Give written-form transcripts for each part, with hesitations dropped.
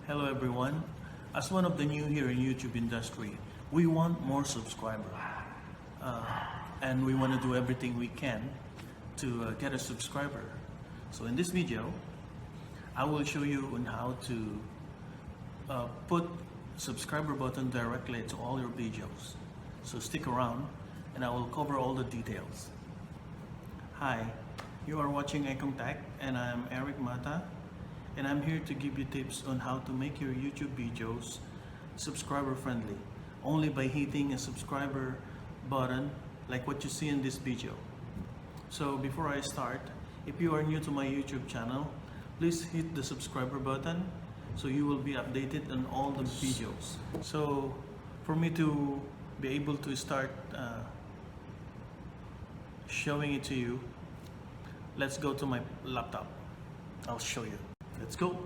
Hello everyone. As one of the new here in YouTube industry, we want more subscribers. Uh, and we want to do everything we can to get a subscriber. So in this video, I will show you on how to put subscriber button directly to all your videos. So stick around and I will cover all the details. Hi, you are watching Ecom Tech and I am Eric Mata, and I'm here to give you tips on how to make your YouTube videos subscriber friendly only by hitting a subscriber button like what you see in this video. So before I start, if you are new to my YouTube channel, please hit the subscriber button so you will be updated on all the videos. So for me to be able to start showing it to you, let's go to my laptop. I'll show you. Let's go.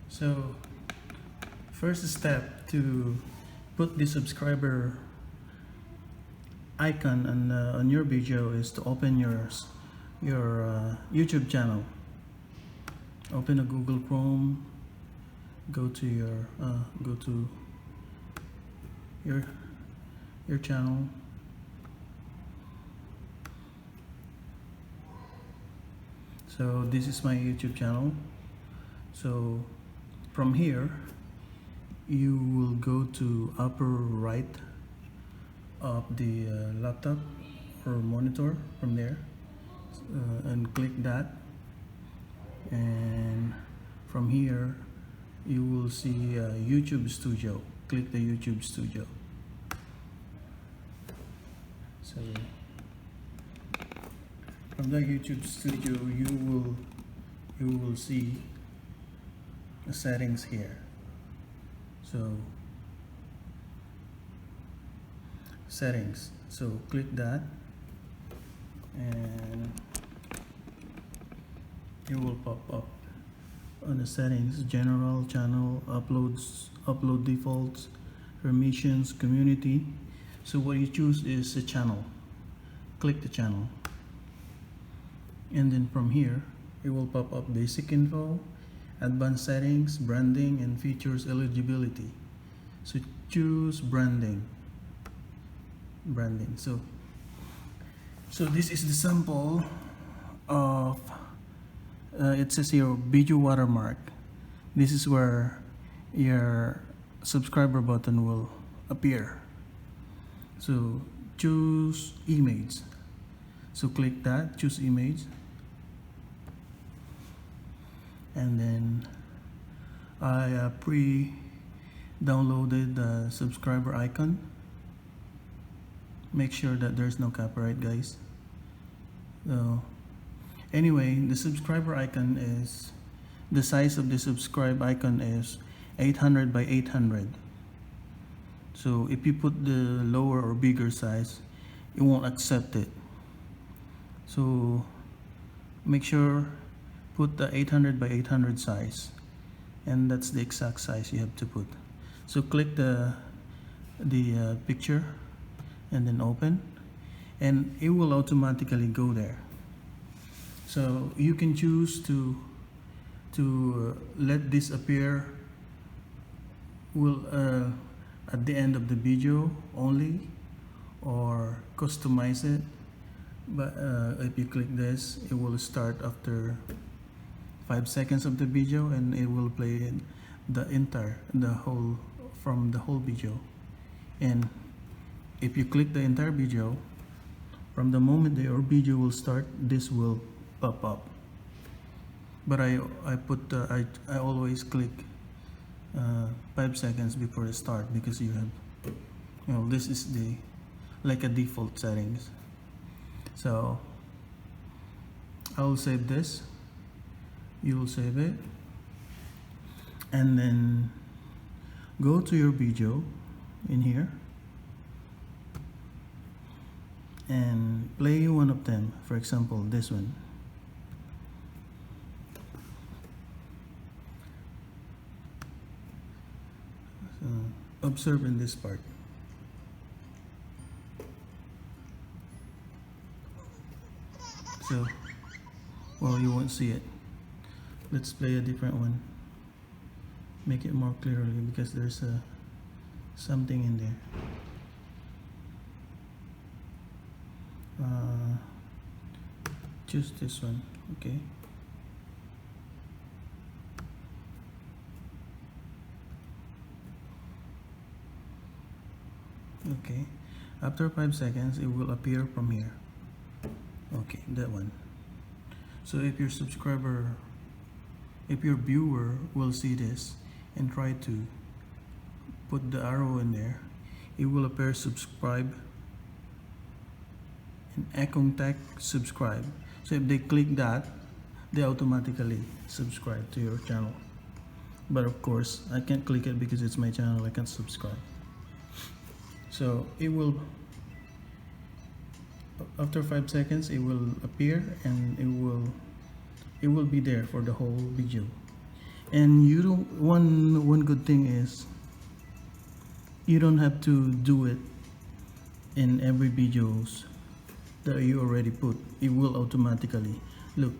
So first step to put the subscriber icon on your video is to open your YouTube channel. Open a Google Chrome. Go to your channel. So this is my YouTube channel. So from here you will go to upper right of the laptop or monitor from there, and click that, and from here you will see YouTube Studio. Click the YouTube Studio. So from the YouTube Studio you will see the settings here. So settings, so click that and it will pop up on the settings: general, channel, uploads, upload defaults, permissions, community. So what you choose is a channel. Click the channel, and then from here it will pop up basic info, advanced settings, branding, and features eligibility. So choose branding. So this is the sample of it says here video watermark. This is where your subscriber button will appear. So choose image. So click that, choose image, and then I pre-downloaded the subscriber icon. Make sure that there's no copyright, guys. So anyway, the subscriber icon is, the size of the subscribe icon is 800 by 800. So if you put the lower or bigger size, it won't accept it. So make sure put the 800 by 800 size, and that's the exact size you have to put. So click the picture and then open, and it will automatically go there. So you can choose to let this appear at the end of the video only, or customize it. But if you click this, it will start after 5 seconds of the video, and it will play from the whole video. And if you click the entire video, from the moment your video will start, this will pop up. But I always click 5 seconds before the start, because you have, this is like a default settings. So I'll save this. You will save it, and then go to your video in here and play one of them. For example, this one. So observe in this part. So well, you won't see it. Let's play a different one. Make it more clearly because there's something in there. Choose this one, okay. Okay, after 5 seconds it will appear from here. Okay, that one. So if your viewer will see this and try to put the arrow in there, it will appear subscribe and contact subscribe. So if they click that, they automatically subscribe to your channel. But of course I can't click it because it's my channel, I can't subscribe. So it will, after 5 seconds it will appear and it will be there for the whole video. And you don't, one good thing is you don't have to do it in every videos that you already put. It will automatically look.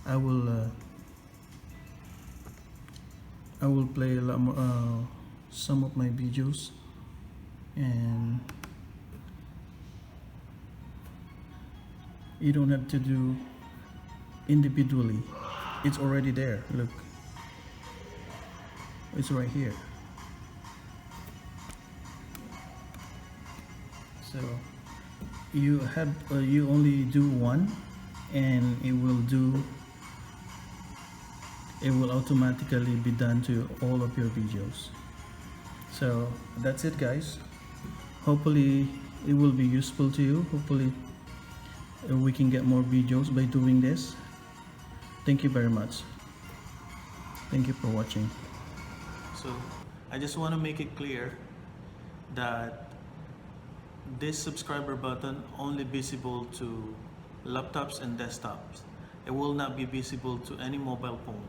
I will play a lot more some of my videos, and you don't have to do individually. It's already there. Look, it's right here. So you have you only do one and it will automatically be done to all of your videos. So that's it, guys. Hopefully it will be useful to you. Hopefully we can get more videos by doing this. Thank you very much. Thank you for watching. So I just want to make it clear that this subscriber button only visible to laptops and desktops. It will not be visible to any mobile phone.